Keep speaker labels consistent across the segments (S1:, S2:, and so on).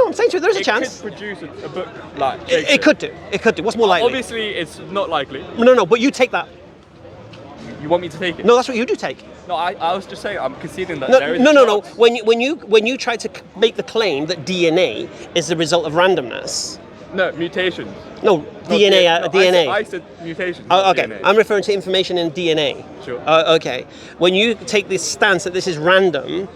S1: I'm saying to you, there is a chance.
S2: It could produce a book like
S1: It could do. It could do. What's more likely?
S2: Obviously, it's not likely.
S1: No, but you take that.
S2: You want me to take it?
S1: No, that's what you do take.
S2: No, I was just saying, I'm conceding that
S1: No,
S2: there is
S1: no.
S2: a chance.
S1: When you try to make the claim that DNA is the result of randomness.
S2: No, mutations.
S1: No, DNA.
S2: I said mutations.
S1: Okay,
S2: DNA.
S1: I'm referring to information in DNA.
S2: Sure.
S1: Okay, when you take this stance that this is random,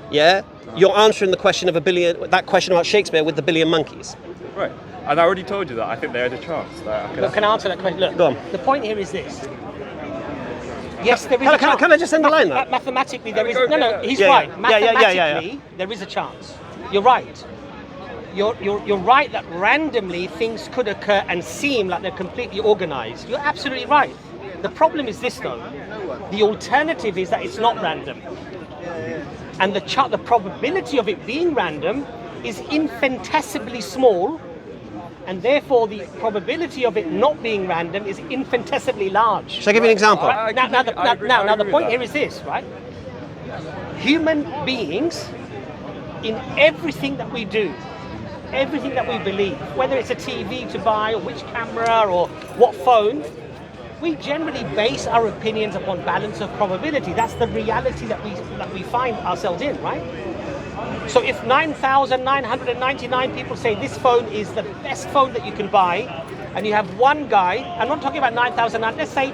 S1: yeah, you're answering the question of that question about Shakespeare with the billion monkeys.
S2: Right. And I already told you that I think there is a chance. That
S3: Look, can I answer that question? Look,
S1: Go on.
S3: The point here is this. Yes, there is a chance.
S1: Can I just underline that?
S3: Mathematically, there is. No, he's
S1: Yeah,
S3: right.
S1: yeah.
S3: Mathematically, there is a chance. You're right. You're right that randomly things could occur and seem like they're completely organized. You're absolutely right. The problem is this, though. The alternative is that it's not random. And the probability of it being random is infinitesimally small, and therefore the probability of it not being random is infinitesimally large.
S1: Shall I give you an example?
S3: Now, the point here is this, right? Human beings, in everything that we do, everything that we believe, whether it's a TV to buy, or which camera, or what phone, we generally base our opinions upon balance of probability. That's the reality that we find ourselves in, right? So if 9,999 people say this phone is the best phone that you can buy, and you have one guy, I'm not talking about 9,000, let's say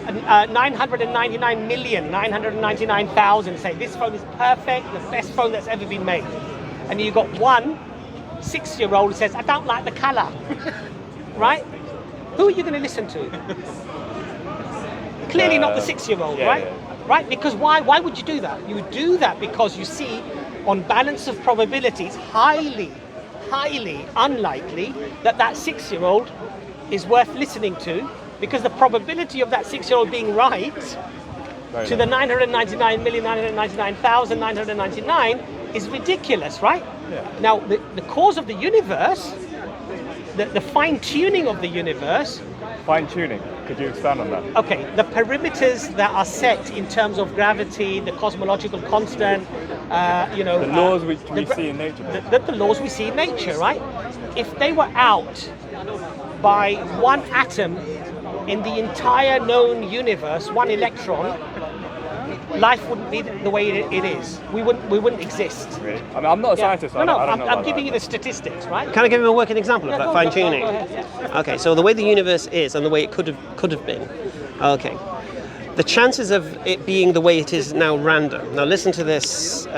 S3: 999,999,000 say this phone is perfect, the best phone that's ever been made. And you've got one 6-year-old who says, I don't like the color, right? Who are you going to listen to? Clearly not the 6-year-old, right?
S2: Yeah.
S3: Right? Because why would you do that? You would do that because you see, on balance of probabilities, highly unlikely that 6-year-old is worth listening to, because the probability of that 6-year-old being right to the 999,999,999 is ridiculous, right?
S2: Yeah.
S3: Now, the cause of the universe, the fine-tuning of the universe.
S2: Fine-tuning. Could you expand on that?
S3: Okay, the perimeters that are set in terms of gravity, the cosmological constant,
S2: The laws which we see in nature.
S3: The laws we see in nature, right? If they were out by one atom in the entire known universe, one electron, life wouldn't be the way it is. We wouldn't exist.
S2: Really? I mean, I'm not a scientist. So
S3: I'm giving you the statistics, right?
S1: Can I give you a working example of that fine-tuning?
S3: Go ahead.
S1: Okay, so the way the universe is and the way it could have been. Okay. The chances of it being the way it is now random. Now listen to this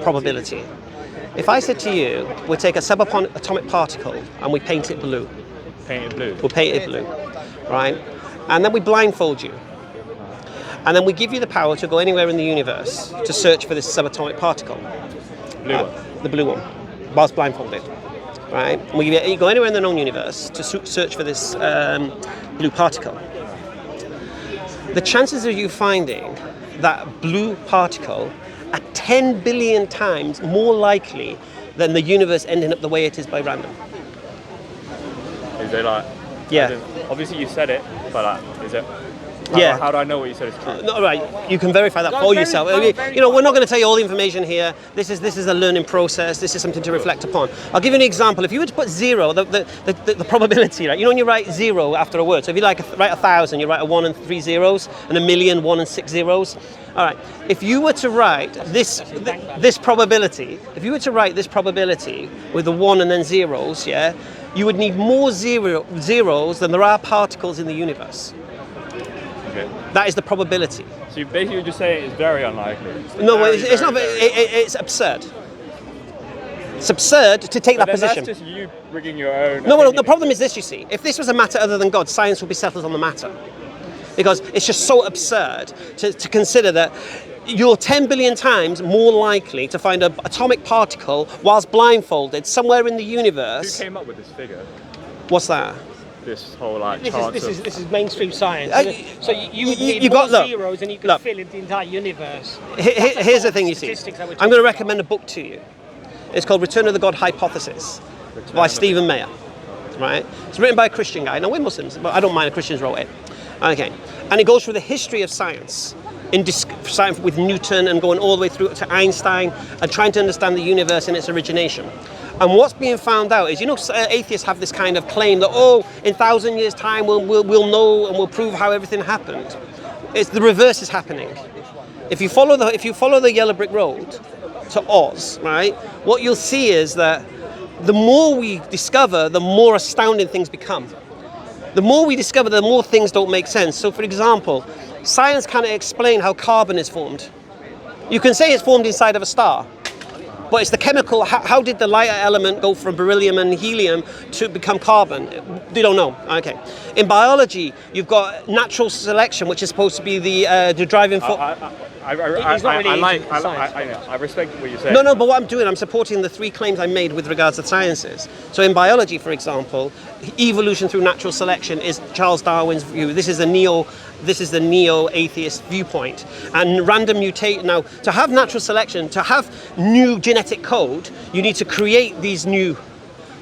S1: probability. If I said to you, we take a subatomic particle and we paint it blue.
S2: Paint it blue.
S1: We'll paint it blue, right? And then we blindfold you. And then we give you the power to go anywhere in the universe to search for this subatomic particle.
S2: Blue one.
S1: The blue one, whilst blindfolded, right? And you go anywhere in the known universe to search for this blue particle. The chances of you finding that blue particle are 10 billion times more likely than the universe ending up the way it is by random.
S2: Is it like?
S1: Yeah.
S2: Obviously, you said it, but is it? How do I know what you said is true?
S1: No, right, you can verify that for yourself. We're not going to tell you all the information here. This is a learning process. This is something to reflect upon. I'll give you an example. If you were to put 0, the probability, right? You know when you write 0 after a word. So if you write 1,000, you write a 1 and 3 zeros, and a million 1 and 6 zeros. All right. If you were to write this probability, with the 1 and then zeros, yeah, you would need more zeros than there are particles in the universe.
S2: Okay.
S1: That is the probability.
S2: So basically you're just saying it's very unlikely.
S1: It's not. It's absurd. It's absurd to take that position.
S2: That's just you bringing your own.
S1: No, the problem is this, you see. If this was a matter other than God, science would be settled on the matter. Because it's just so absurd to consider that you're 10 billion times more likely to find an atomic particle whilst blindfolded somewhere in the universe.
S2: Who came up with this figure?
S1: What's that?
S2: This whole
S3: This is mainstream science. So you would need zeros and you could fill in the entire universe.
S1: Here's the thing, you see. I'm going to recommend a book to you. It's called Return of the God Hypothesis by Stephen Meyer. Right? It's written by a Christian guy. Now we're Muslims, but I don't mind if Christians wrote it. Okay. And it goes through the history of science, starting with Newton and going all the way through to Einstein and trying to understand the universe in its origination. And what's being found out is, atheists have this kind of claim that, in 1,000 years' time we'll know and we'll prove how everything happened. It's the reverse is happening. If you follow the yellow brick road to Oz, right, what you'll see is that the more we discover, the more astounding things become. The more we discover, the more things don't make sense. So, for example, science cannot explain how carbon is formed. You can say it's formed inside of a star, but it's the chemical. How did the lighter element go from beryllium and helium to become carbon? They don't know. Okay. In biology, you've got natural selection, which is supposed to be the driving force.
S2: I respect what you're saying.
S1: No, but what I'm doing, I'm supporting the 3 claims I made with regards to sciences. So in biology, for example, evolution through natural selection is Charles Darwin's view. This is the neo-atheist viewpoint. And random mutate. Now, to have natural selection, to have new genetic code, you need to create these new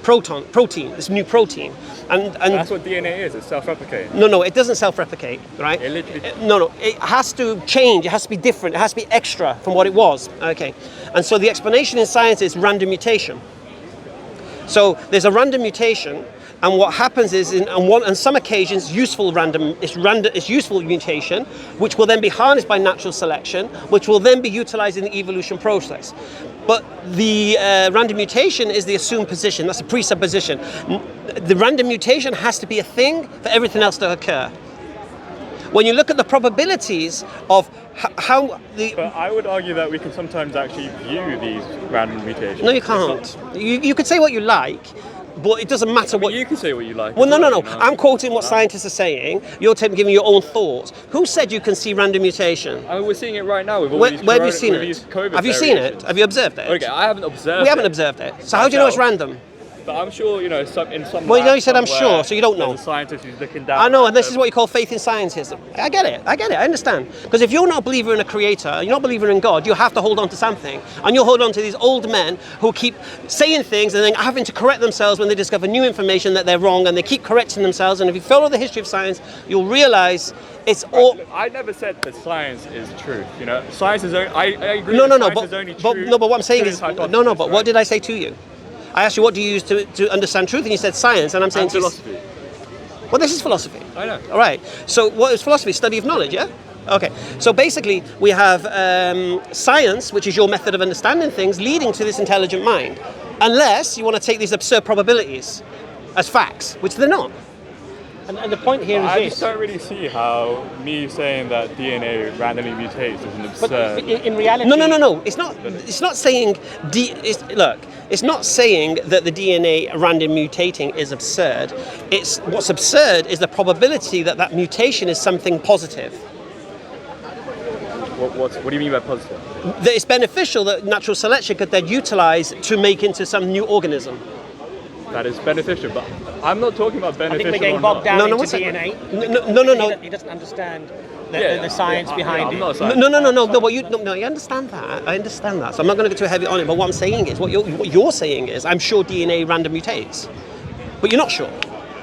S1: this new protein. And
S2: that's what DNA is. It's self-replicating.
S1: No, it doesn't self-replicate, right?
S2: It literally.
S1: No, it has to change. It has to be different. It has to be extra from what it was. Okay, and so the explanation in science is random mutation. So there's a random mutation, and what happens is, on some occasions, it's useful mutation, which will then be harnessed by natural selection, which will then be utilized in the evolution process. But the random mutation is the assumed position. That's a presupposition. The random mutation has to be a thing for everything else to occur. When you look at the probabilities of how the...
S2: But I would argue that we can sometimes actually view these random mutations.
S1: No, you can't. You could say what you like, but it doesn't matter what...
S2: You can say what you like.
S1: Well, no. I'm quoting what scientists are saying. You're giving your own thoughts. Who said you can see random mutation?
S2: I mean, we're seeing it right now with all
S1: where
S2: these
S1: have you seen it?
S2: COVID
S1: Have you seen it? Have you observed it?
S2: Okay, I haven't observed it.
S1: We haven't observed it. So how do you know it's random?
S2: But I'm sure, in some
S1: Well, you said I'm sure, so you don't know.
S2: There's a scientist who's looking down.
S1: I know, and this is what you call faith in scientism. I get it, I understand. Because if you're not a believer in a creator, you're not a believer in God, you have to hold on to something. And you'll hold on to these old men who keep saying things and then having to correct themselves when they discover new information that they're wrong, and they keep correcting themselves. And if you follow the history of science, you'll realize it's all...
S2: Look, I never said that science is truth. Science is only... I agree
S1: No,
S2: science is only true.
S1: But what I'm saying is... But what did I say to you? I asked you, what do you use to understand truth? And you said science, and I'm saying...
S2: philosophy.
S1: Well, this is philosophy.
S2: I know.
S1: All right. So what is philosophy? Study of knowledge, yeah? Okay. So basically, we have science, which is your method of understanding things, leading to this intelligent mind. Unless you want to take these absurd probabilities as facts, which they're not.
S3: And the point here is
S2: I
S3: this.
S2: just don't really see how me saying that DNA randomly mutates is an absurd...
S3: But in reality...
S1: No. It's not saying... It's not saying that the DNA random mutating is absurd. What's absurd is the probability that mutation is something positive.
S2: What do you mean by positive?
S1: That it's beneficial that natural selection could then utilize to make into some new organism.
S2: That is beneficial, but I'm not talking about beneficial.
S3: I think we're getting bogged down into DNA.
S1: No.
S3: He doesn't understand the science behind it.
S1: No. But you understand that. I understand that. So I'm not going to go too heavy on it. But what I'm saying is, what you're saying is, I'm sure DNA random mutates, but you're not sure.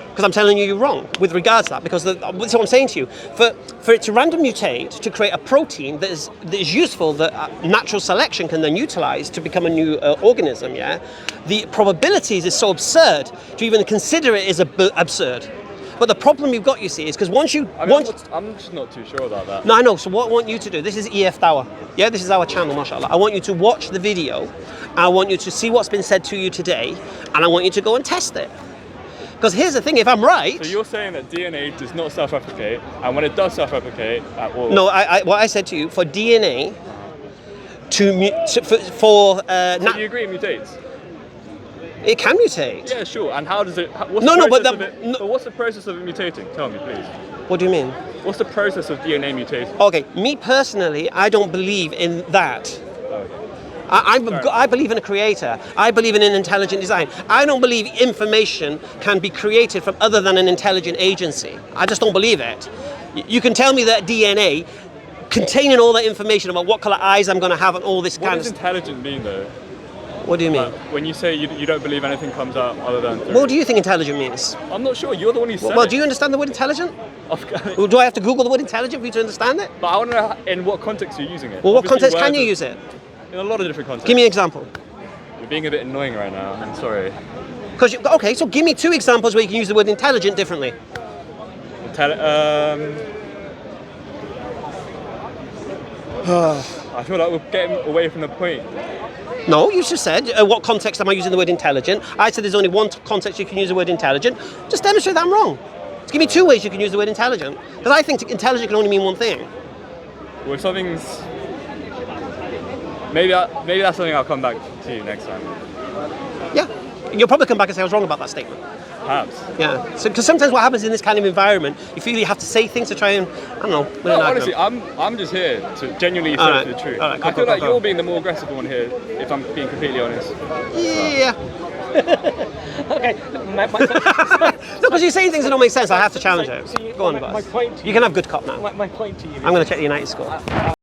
S1: Because I'm telling you you're wrong with regards to that. Because that's what I'm saying to you. For it to random mutate to create a protein that is useful, that natural selection can then utilize to become a new organism, yeah, the probabilities is so absurd to even consider it is absurd. But the problem you've got, you see, is because once you...
S2: I'm just not too sure about that.
S1: No, I know. So what I want you to do, this is EF Tower. Yeah, this is our channel, mashallah. I want you to watch the video. I want you to see what's been said to you today. And I want you to go and test it. Because here's the thing, if I'm right...
S2: So you're saying that DNA does not self-replicate, and when it does self-replicate at all...
S1: No, what I said to you, for DNA
S2: So you agree it mutates?
S1: It can mutate.
S2: Yeah, sure. And how does it... What's the process of it mutating? Tell me, please.
S1: What do you mean?
S2: What's the process of DNA mutating?
S1: Okay, me personally, I don't believe in that. I believe in a creator. I believe in an intelligent design. I don't believe information can be created from other than an intelligent agency. I just don't believe it. You can tell me that DNA containing all that information about what color eyes I'm going to have and all this kind of...
S2: What does intelligent mean, though?
S1: What do you mean?
S2: When you say you don't believe anything comes out other than...
S1: What do you think intelligent means?
S2: I'm not sure. You're the one who said it.
S1: Well, do you understand the word intelligent? Do I have to Google the word intelligent for you to understand it?
S2: But I want to know in what context you're using it.
S1: Well, what context can you use it?
S2: In a lot of different contexts.
S1: Give me an example.
S2: You're being a bit annoying right now. I'm sorry.
S1: Okay, so give me 2 examples where you can use the word intelligent differently.
S2: I feel like we're getting away from the point.
S1: No, you just said, what context am I using the word intelligent? I said there's only one context you can use the word intelligent. Just demonstrate that I'm wrong. Just give me 2 ways you can use the word intelligent. Because I think intelligent can only mean one thing.
S2: Well, if something's... Maybe that's something I'll come back to you next time.
S1: Yeah. You'll probably come back and say I was wrong about that statement.
S2: Perhaps.
S1: Yeah. So, because sometimes what happens in this kind of environment, you feel you have to say things to try and, I don't know.
S2: No, honestly, I'm just here to genuinely search for the truth.
S1: Right,
S2: I feel like you're being the more aggressive one here, if I'm being completely honest.
S1: Yeah.
S3: Okay.
S1: No, because you're saying things that don't make sense. I have to challenge it. Go on, boss.
S3: My point to
S1: you can have good cop now.
S3: My point to you.
S1: I'm going to check the United score.